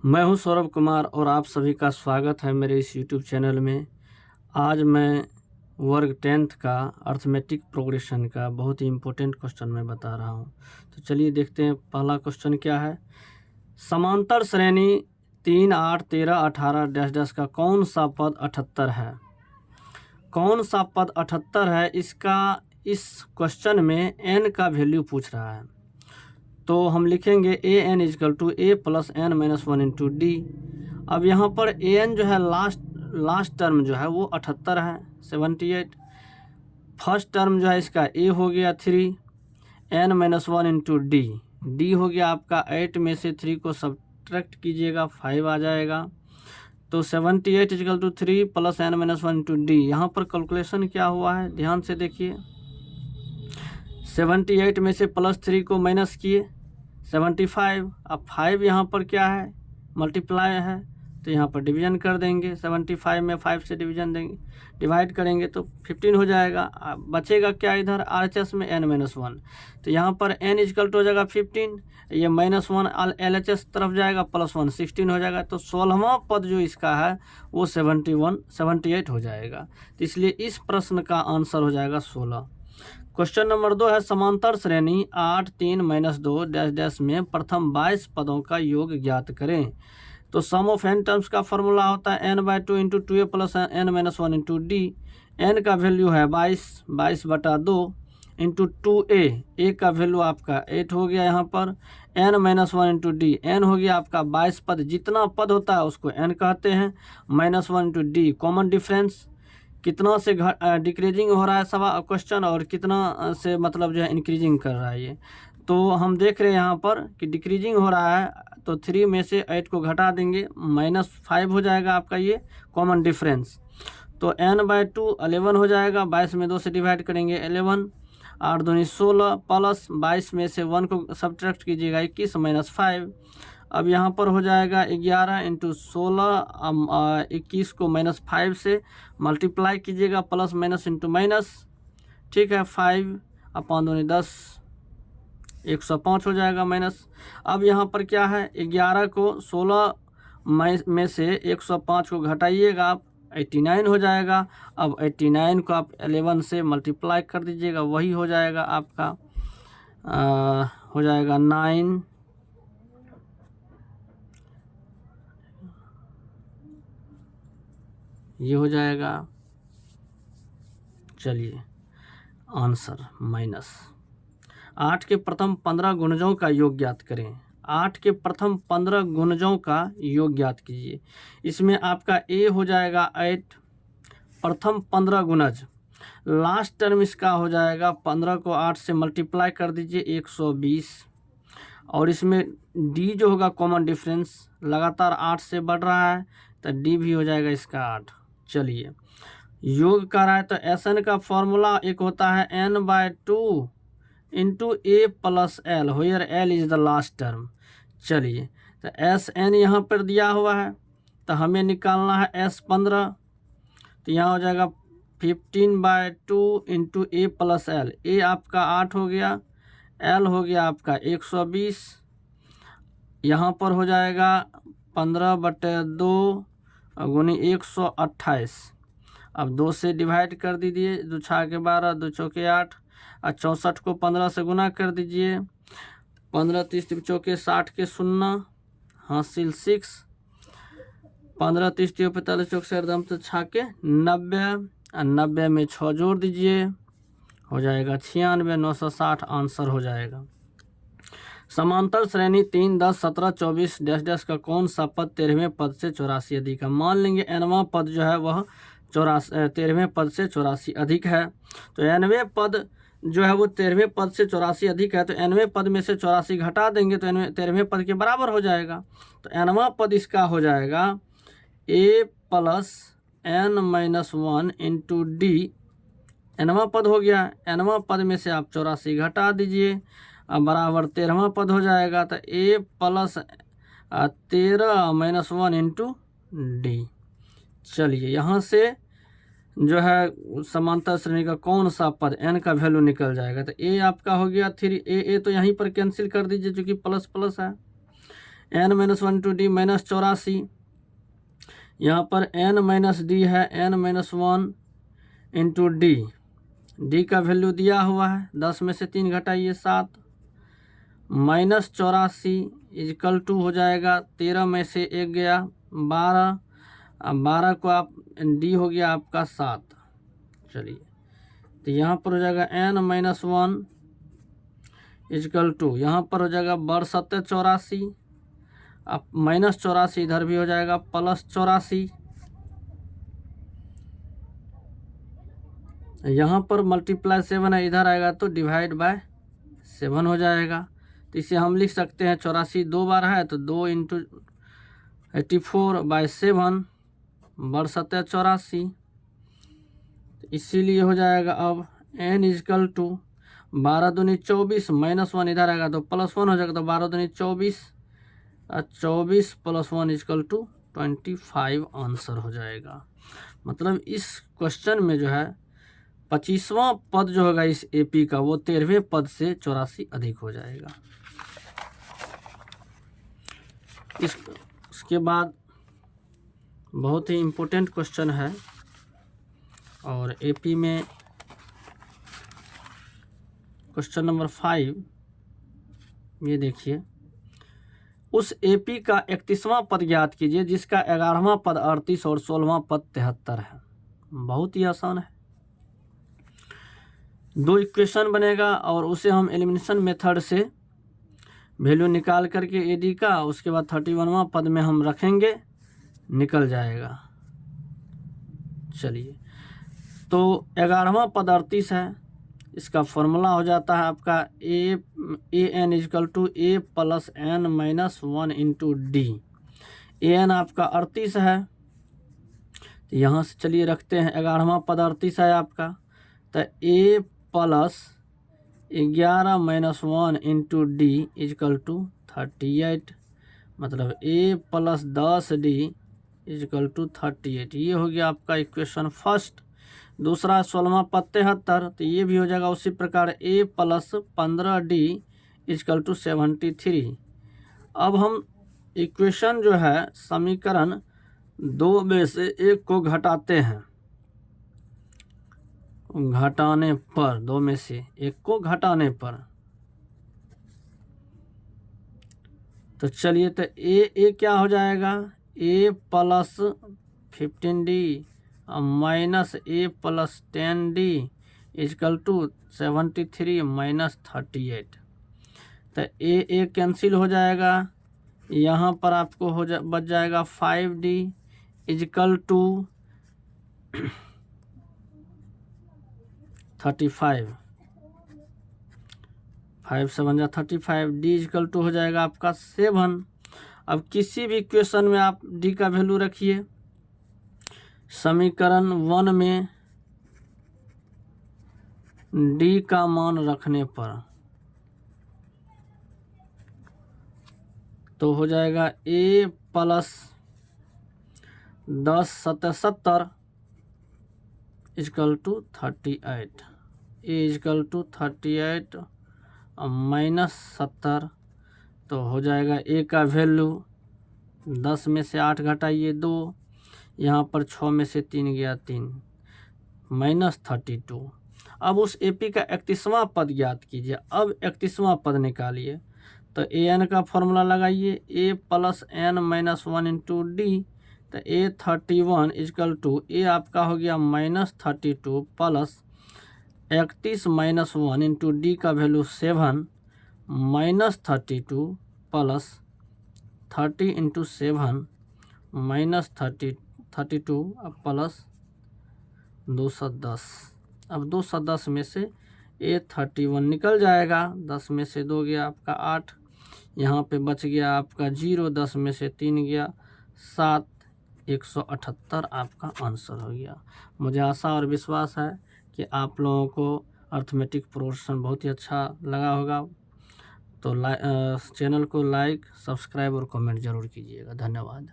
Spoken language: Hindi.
मैं हूं सौरभ कुमार और आप सभी का स्वागत है मेरे इस YouTube चैनल में। आज मैं वर्ग 10th का अर्थमेटिक प्रोग्रेशन का बहुत ही इम्पोर्टेंट क्वेश्चन मैं बता रहा हूं। तो चलिए देखते हैं पहला क्वेश्चन क्या है। समांतर श्रेणी 3, 8, 13, 18 डैश डैश का कौन सा पद 78 है। कौन सा पद 78 है, इसका इस क्वेश्चन में n का वैल्यू पूछ रहा है। तो हम लिखेंगे a n equal to a plus n minus 1 into d. अब यहाँ पर ए एन जो है लास्ट टर्म जो है वो 78 है, 78। फर्स्ट टर्म जो है इसका ए हो गया 3, n minus 1 into d, d हो गया आपका 8 में से 3 को सब्ट्रैक्ट कीजिएगा 5 आ जाएगा। तो 78 equal to 3 plus n minus 1 into d. यहाँ पर कैलकुलेशन क्या हुआ है ध्यान से देखिए। 78 में से +3 को माइनस किए 75। अब 5 यहाँ पर क्या है, मल्टीप्लाई है, तो यहाँ पर डिवीजन कर देंगे। 75 में 5 से डिवीजन देंगे, डिवाइड करेंगे तो 15 हो जाएगा। अब बचेगा क्या इधर RHS में n-1, तो यहाँ पर n इजकल टू हो जाएगा 15, ये -1 LHS तरफ जाएगा, +1 16 हो जाएगा। तो 16वां पद जो इसका है वो 78 हो जाएगा। तो इसलिए इस प्रश्न का आंसर हो जाएगा 16। क्वेश्चन नंबर 2 है, समांतर श्रेणी 8, 3, -2 डैश डैश में प्रथम 22 पदों का योग ज्ञात करें। तो सम ऑफ n टर्म्स का फॉर्मूला होता है n/2 into 2a plus n-1 into D. n का वैल्यू है 22/2 इंटू 2a, a का वैल्यू आपका 8 हो गया। यहाँ पर n-1 इंटू डी, n हो गया आपका 22 पद, जितना पद होता है उसको n कहते हैं। -1 इंटू डी कॉमन डिफरेंस, कितना से डिक्रीजिंग हो रहा है सवाल क्वेश्चन और कितना से मतलब जो है इंक्रीजिंग कर रहा है ये। तो हम देख रहे हैं यहाँ पर कि डिक्रीजिंग हो रहा है, तो 3 में से 8 को घटा देंगे, -5 हो जाएगा आपका ये कॉमन डिफरेंस। तो n/2 11 हो जाएगा, 22 में 2 से डिवाइड करेंगे 11, 8 दूनी 16 प्लस 22 में से 1 को सब्ट्रैक्ट कीजिएगा 21 -5। अब यहाँ पर हो जाएगा 11 इंटू 16, 21 को -5 से मल्टीप्लाई कीजिएगा, प्लस माइनस इंटू माइनस, ठीक है। 5/2 10, 105 हो जाएगा माइनस। अब यहाँ पर क्या है, 11 को 16 में से 105 को घटाइएगा आप, 89 हो जाएगा। अब 89 को आप 11 से मल्टीप्लाई कर दीजिएगा, वही हो जाएगा आपका हो जाएगा 9, ये हो जाएगा। चलिए आंसर -8 के प्रथम 15 गुणजों का योग ज्ञात करें। 8 के प्रथम 15 गुणजों का योग ज्ञात कीजिए। इसमें आपका a हो जाएगा 8, प्रथम 15 गुणज, लास्ट टर्म इसका हो जाएगा 15 को 8 से मल्टीप्लाई कर दीजिए 120, और इसमें d जो होगा कॉमन डिफरेंस लगातार 8 से बढ़ रहा है, तो d भी हो जाएगा इसका 8। चलिए योग कर रहा है, तो Sn का फॉर्मूला एक होता है n/2 into a plus l, where l is the last term. चलिए तो Sn यहाँ पर दिया हुआ है, तो हमें निकालना है S15, तो यहाँ हो जाएगा 15/2 into a plus l। a आपका 8 हो गया, l हो गया आपका 120, यहाँ पर हो जाएगा 15/2 गुनी 128। अब 2 से डिवाइड कर दीजिए, 2 छाके 12, 2 चौके 8, और 64 को 15 से गुना कर दीजिए, 15 30 चौके 60 के 0 हासिल 6, 15 30 45 चौक से एकदम तो छाके 90, और 90 में 6 जोड़ दीजिए, हो जाएगा 96, 960 आंसर हो जाएगा। समांतर श्रेणी 3, 10, 17, 24 डैश डैश का कौन सा पद 13वें पद से 84 अधिक है। मान लेंगे nवां पद जो है वह 13वें पद से 84 अधिक है। तो nवें पद जो है वो 13वें पद से 84 अधिक है, तो nवें पद में से 84 घटा देंगे तो 13वें पद के बराबर हो जाएगा। तो nवां पद इसका हो जाएगा a plus n-1 into d, nवां पद हो गया। nवां पद में से आप 84 घटा दीजिए, अब बराबर 13वां पद हो जाएगा, तो a प्लस 13 -1 इंटू डी। चलिए यहाँ से जो है समांतर श्रेणी का कौन सा पद n का वैल्यू निकल जाएगा, तो a आपका हो गया 3, a तो यहीं पर कैंसिल कर दीजिए क्योंकि प्लस प्लस है, n minus 1 into D minus 84, यहाँ पर n माइनस डी है, n minus 1 into d, D का वैल्यू दिया हुआ है, 10 में से 3 घटाइए 7, माइनस 84 इजकल टू हो जाएगा 13 में से 1 गया 12, अब 12 को आप डी हो गया आपका 7। चलिए तो यहाँ पर हो जाएगा n माइनस 1 इजकल टू, यहाँ पर हो जाएगा बड़ 7 84, अब माइनस 84 इधर भी हो जाएगा प्लस 84, यहाँ पर मल्टीप्लाई 7 है, इधर आएगा तो डिवाइड बाय 7 हो जाएगा। तो इसे हम लिख सकते हैं 84 2 बार है तो 2 इंटू 84 बाय 7 बड़ 7 84, इसीलिए हो जाएगा अब n इजकल टू 12 दूनी 24 माइनस 1 इधर आएगा तो प्लस 1 हो जाएगा, तो 12 दूनी 24 24 प्लस 1 इजकल टू 25 आंसर हो जाएगा। मतलब इस क्वेश्चन में जो है 25वां पद जो होगा इस एपी का वो 13वें पद से 84 अधिक हो जाएगा। इसके बाद बहुत ही इम्पोर्टेंट क्वेश्चन है और एपी में क्वेश्चन नंबर 5, ये देखिए, उस एपी का 31वां पद ज्ञात कीजिए जिसका 11वां पद 38 और 16वां पद 73 है। बहुत ही आसान है, 2 इक्वेशन बनेगा और उसे हम एलिमिनेशन मेथड से वैल्यू निकाल करके एडी का उसके बाद 31वां पद में हम रखेंगे, निकल जाएगा। चलिए तो 11वां पद 38 है, इसका फॉर्मूला हो जाता है आपका a n equal to a plus n minus 1 into d. A n आपका 38 है, तो यहाँ से चलिए रखते हैं 11वां पद 38 है आपका, तो a plus 11 minus 1 into d equal to 38, मतलब a plus 10 d equal to 38। ये हो गया आपका इक्वेशन फर्स्ट। दूसरा 16वां पद 73, तो ये भी हो जाएगा उसी प्रकार ए प्लस 15 डी इजकल टू 73। अब हम इक्वेशन जो है समीकरण 2 में से 1 को घटाते हैं, घटाने पर 2 में से 1 को घटाने पर, तो चलिए तो ए क्या हो जाएगा, a plus 15 d minus a plus 10 d equal to 73 minus 38। तो ए कैंसिल हो जाएगा, यहाँ पर आपको बच जाएगा 5 डी इजकल टू 35, 5 7 जा 35, डी इजकल टू हो जाएगा आपका 7। अब किसी भी इक्वेशन में आप डी का वैल्यू रखिए, समीकरण 1 में डी का मान रखने पर तो हो जाएगा a plus 10 77 equal to 38, a equal to 38 minus 70, तो हो जाएगा ए का वैल्यू 10 में से 8 घटाइए 2, यहाँ पर 6 में से 3 गया 3 माइनस 32। अब उस एपी का 31वां पद ज्ञात कीजिए। अब 31वां पद निकालिए, तो ए एन का फॉर्मूला लगाइए, a plus n minus 1 into d, तो ए 31 इजकल टू ए आपका हो गया minus 32 plus 31 minus 1 into d का value 7 minus 32 plus 30 into 7 minus 32 अब प्लस 210। अब 210 में से ए 31 निकल जाएगा, 10 में से 2 गया आपका 8, यहाँ पे बच गया आपका 0, 10 में से 3 गया 7, 178 आपका आंसर हो गया। मुझे आशा और विश्वास है कि आप लोगों को अर्थमेटिक प्रोग्रेशन बहुत ही अच्छा लगा होगा। तो चैनल को लाइक, सब्सक्राइब और कमेंट ज़रूर कीजिएगा। धन्यवाद।